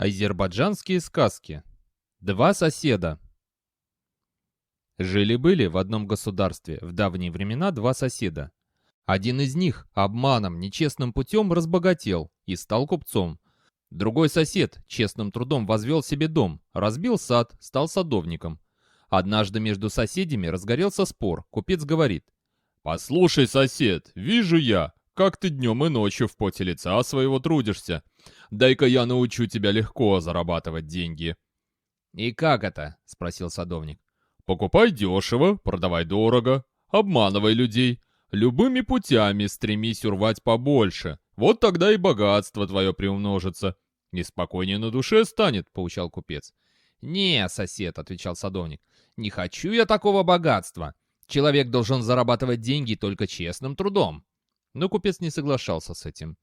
Азербайджанские сказки. Два соседа. Жили-были в одном государстве в давние времена два соседа. Один из них обманом, нечестным путем разбогател и стал купцом. Другой сосед честным трудом возвел себе дом, разбил сад, стал садовником. Однажды между соседями разгорелся спор. Купец говорит: «Послушай, сосед, вижу я, как ты днем и ночью в поте лица своего трудишься. Дай-ка я научу тебя легко зарабатывать деньги». «И как это?» — спросил садовник. «Покупай дешево, продавай дорого, обманывай людей, любыми путями стремись урвать побольше. Вот тогда и богатство твое приумножится. И спокойнее на душе станет», — поучал купец. «Не, сосед», — отвечал садовник, — «не хочу я такого богатства. Человек должен зарабатывать деньги только честным трудом». Но купец не соглашался с этим.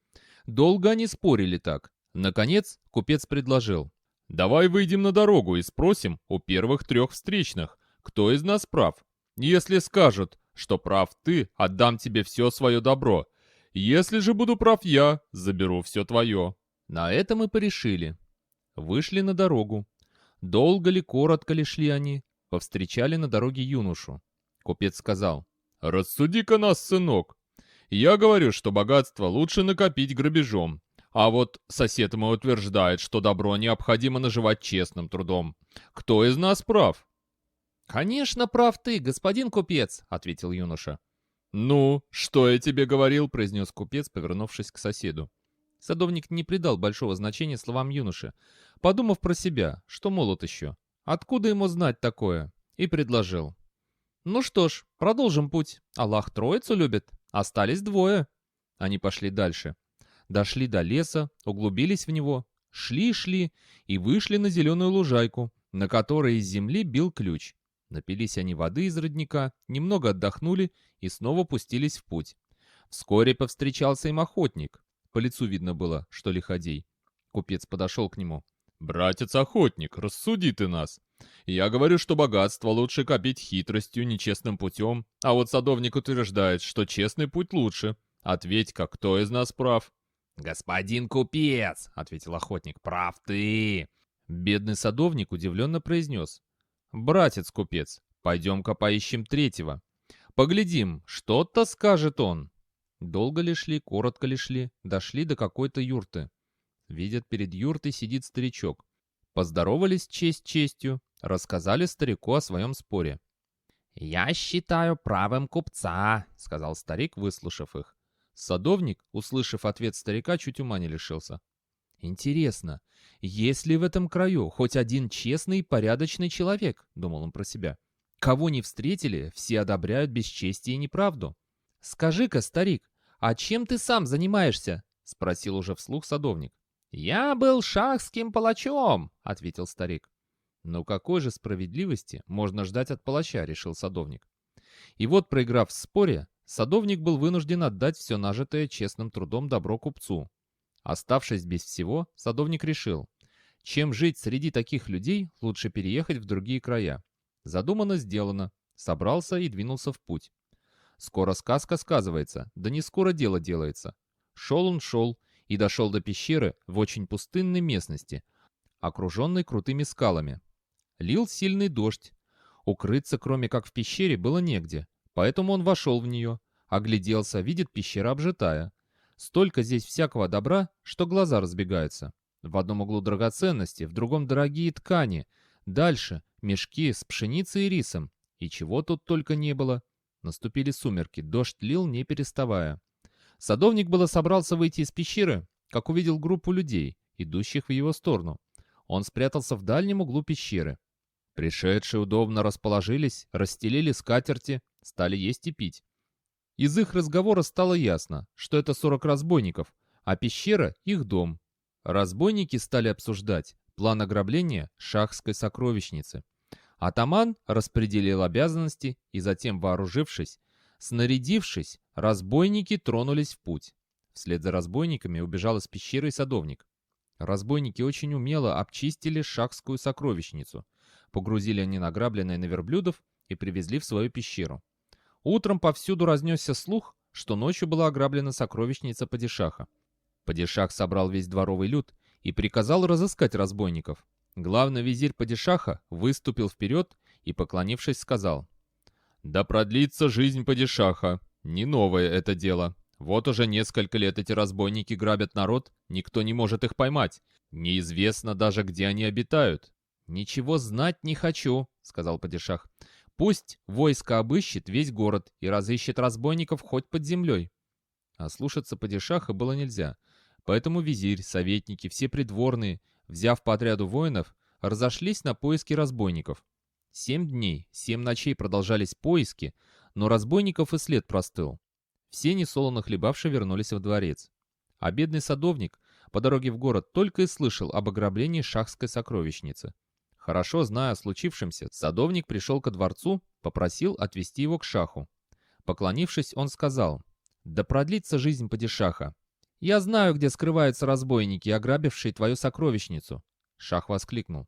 Долго они спорили так. Наконец, купец предложил: «Давай выйдем на дорогу и спросим у первых трех встречных, кто из нас прав. Если скажут, что прав ты, отдам тебе все свое добро. Если же буду прав я, заберу все твое». На это мы порешили. Вышли на дорогу. Долго ли, коротко ли шли они, повстречали на дороге юношу. Купец сказал: «Рассуди-ка нас, сынок. Я говорю, что богатство лучше накопить грабежом. А вот сосед мой утверждает, что добро необходимо наживать честным трудом. Кто из нас прав?» «Конечно, прав ты, господин купец», — ответил юноша. «Ну, что я тебе говорил?» — произнес купец, повернувшись к соседу. Садовник не придал большого значения словам юноши, подумав про себя, что молод еще. Откуда ему знать такое? И предложил: «Ну что ж, продолжим путь. Аллах троицу любит. Остались двое». Они пошли дальше. Дошли до леса, углубились в него, шли и вышли на зеленую лужайку, на которой из земли бил ключ. Напились они воды из родника, немного отдохнули и снова пустились в путь. Вскоре повстречался им охотник. По лицу видно было, что лиходей. Купец подошел к нему. «Братец-охотник, рассуди ты нас. Я говорю, что богатство лучше копить хитростью, нечестным путем, а вот садовник утверждает, что честный путь лучше. Ответь-ка, кто из нас прав?» «Господин купец», — ответил охотник, — «прав ты». Бедный садовник удивленно произнес: «Братец-купец, пойдем-ка поищем третьего. Поглядим, что-то скажет он». Долго ли шли, коротко ли шли, дошли до какой-то юрты. Видят, перед юртой сидит старичок. Поздоровались честь честью, рассказали старику о своем споре. «Я считаю правым купца», — сказал старик, выслушав их. Садовник, услышав ответ старика, чуть ума не лишился. «Интересно, есть ли в этом краю хоть один честный и порядочный человек?» — думал он про себя. «Кого не встретили, все одобряют бесчестие и неправду». «Скажи-ка, старик, а чем ты сам занимаешься?» — спросил уже вслух садовник. «Я был шахским палачом», — ответил старик. «Ну какой же справедливости можно ждать от палача?» — решил садовник. И вот, проиграв в споре, садовник был вынужден отдать все нажитое честным трудом добро купцу. Оставшись без всего, садовник решил: чем жить среди таких людей, лучше переехать в другие края. Задумано, сделано. Собрался и двинулся в путь. Скоро сказка сказывается, да не скоро дело делается. Шел он и дошел до пещеры в очень пустынной местности, окруженной крутыми скалами. Лил сильный дождь. Укрыться, кроме как в пещере, было негде, поэтому он вошел в нее, огляделся, видит, пещера обжитая. Столько здесь всякого добра, что глаза разбегаются. В одном углу драгоценности, в другом дорогие ткани. Дальше мешки с пшеницей и рисом. И чего тут только не было. Наступили сумерки, дождь лил не переставая. Садовник было собрался выйти из пещеры, как увидел группу людей, идущих в его сторону. Он спрятался в дальнем углу пещеры. Пришедшие удобно расположились, расстелили скатерти, стали есть и пить. Из их разговора стало ясно, что это 40 разбойников, а пещера — их дом. Разбойники стали обсуждать план ограбления шахской сокровищницы. Атаман распределил обязанности и затем, вооружившись, снарядившись, разбойники тронулись в путь. Вслед за разбойниками убежал из пещеры и садовник. Разбойники очень умело обчистили шахскую сокровищницу. Погрузили они награбленное на верблюдов и привезли в свою пещеру. Утром повсюду разнесся слух, что ночью была ограблена сокровищница падишаха. Падишах собрал весь дворовый люд и приказал разыскать разбойников. Главный визирь падишаха выступил вперед и, поклонившись, сказал: «Да продлится жизнь падишаха. Не новое это дело. Вот уже несколько лет эти разбойники грабят народ, никто не может их поймать. Неизвестно даже, где они обитают». «Ничего знать не хочу», — сказал падишах. «Пусть войско обыщет весь город и разыщет разбойников хоть под землей». А слушаться падишаха было нельзя. Поэтому визирь, советники, все придворные, взяв по отряду воинов, разошлись на поиски разбойников. 7 дней, 7 ночей продолжались поиски, но разбойников и след простыл. Все несолоно хлебавшие вернулись во дворец. А бедный садовник по дороге в город только и слышал об ограблении шахской сокровищницы. Хорошо зная о случившемся, садовник пришел ко дворцу, попросил отвезти его к шаху. Поклонившись, он сказал: «Да продлится жизнь падишаха. Я знаю, где скрываются разбойники, ограбившие твою сокровищницу». Шах воскликнул: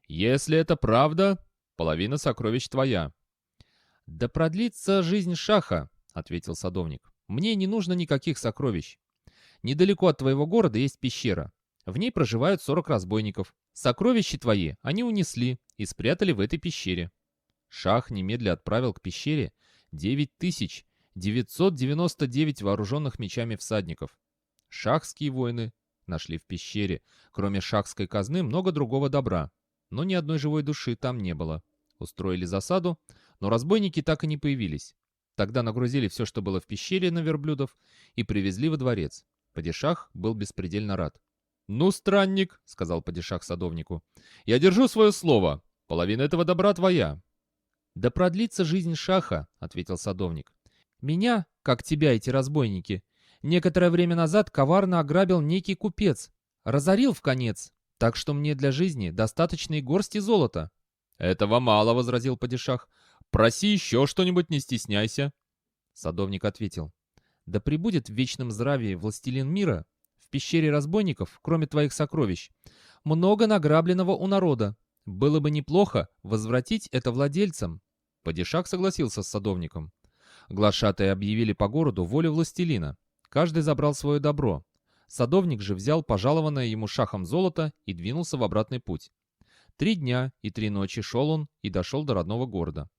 «Если это правда, половина сокровищ твоя». «Да продлится жизнь шаха», — ответил садовник. «Мне не нужно никаких сокровищ. Недалеко от твоего города есть пещера. В ней проживают 40 разбойников. Сокровища твои они унесли и спрятали в этой пещере». Шах немедля отправил к пещере 9999 вооруженных мечами всадников. Шахские воины нашли в пещере, кроме шахской казны, много другого добра, но ни одной живой души там не было. Устроили засаду, но разбойники так и не появились. Тогда нагрузили все, что было в пещере, на верблюдов и привезли во дворец. Падишах был беспредельно рад. «Ну, странник», — сказал падишах садовнику, — «я держу свое слово. Половина этого добра твоя». «Да продлится жизнь шаха», — ответил садовник. «Меня, как тебя, эти разбойники, некоторое время назад коварно ограбил некий купец. Разорил вконец, так что мне для жизни достаточно и горсти золота». «Этого мало», — возразил падишах. «Проси еще что-нибудь, не стесняйся». Садовник ответил: «Да пребудет в вечном здравии властелин мира. В пещере разбойников, кроме твоих сокровищ, много награбленного у народа. Было бы неплохо возвратить это владельцам». Падишах согласился с садовником. Глашатаи объявили по городу волю властелина. Каждый забрал свое добро. Садовник же взял пожалованное ему шахом золото и двинулся в обратный путь. 3 дня и 3 ночи шел он и дошел до родного города.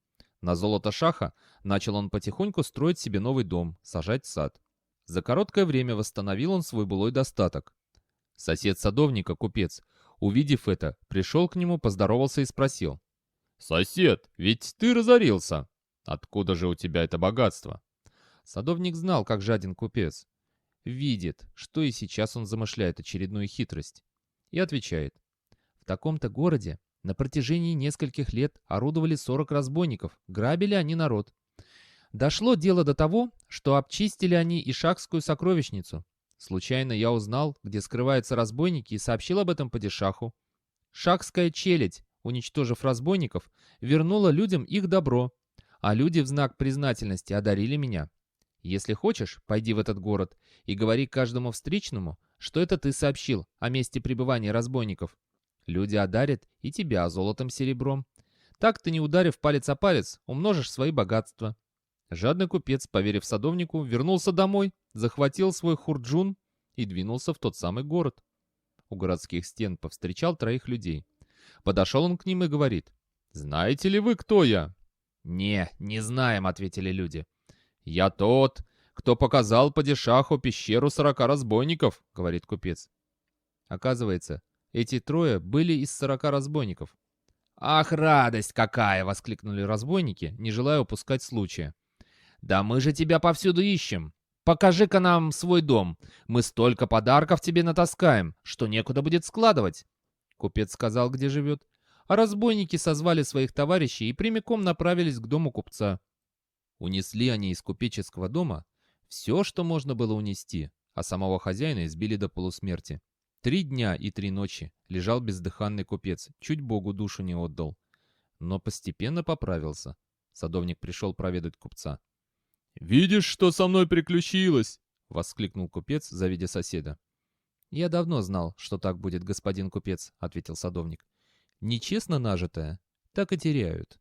На золото шаха начал он потихоньку строить себе новый дом, сажать сад. За короткое время восстановил он свой былой достаток. Сосед садовника, купец, увидев это, пришел к нему, поздоровался и спросил: «Сосед, ведь ты разорился. Откуда же у тебя это богатство?» Садовник знал, как жаден купец. Видит, что и сейчас он замышляет очередную хитрость. И отвечает: «В таком-то городе на протяжении нескольких лет орудовали 40 разбойников, грабили они народ. Дошло дело до того, что обчистили они и шахскую сокровищницу. Случайно я узнал, где скрываются разбойники, и сообщил об этом падишаху. Шахская челядь, уничтожив разбойников, вернула людям их добро, а люди в знак признательности одарили меня. Если хочешь, пойди в этот город и говори каждому встречному, что это ты сообщил о месте пребывания разбойников. Люди одарят и тебя золотом, серебром. Так ты, не ударив палец о палец, умножишь свои богатства». Жадный купец, поверив садовнику, вернулся домой, захватил свой хурджун и двинулся в тот самый город. У городских стен повстречал 3 людей. Подошел он к ним и говорит: «Знаете ли вы, кто я?» Не знаем», — ответили люди. «Я тот, кто показал падишаху пещеру 40 разбойников», — говорит купец. Оказывается, эти 3 были из 40 разбойников. «Ах, радость какая!» — воскликнули разбойники, не желая упускать случая. «Да мы же тебя повсюду ищем. Покажи-ка нам свой дом. Мы столько подарков тебе натаскаем, что некуда будет складывать». Купец сказал, где живет, а разбойники созвали своих товарищей и прямиком направились к дому купца. Унесли они из купеческого дома все, что можно было унести, а самого хозяина избили до полусмерти. 3 дня и 3 ночи лежал бездыханный купец, чуть Богу душу не отдал. Но постепенно поправился. Садовник пришел проведать купца. «Видишь, что со мной приключилось?» — воскликнул купец, завидя соседа. «Я давно знал, что так будет, господин купец», — ответил садовник. «Нечестно нажитое так и теряют».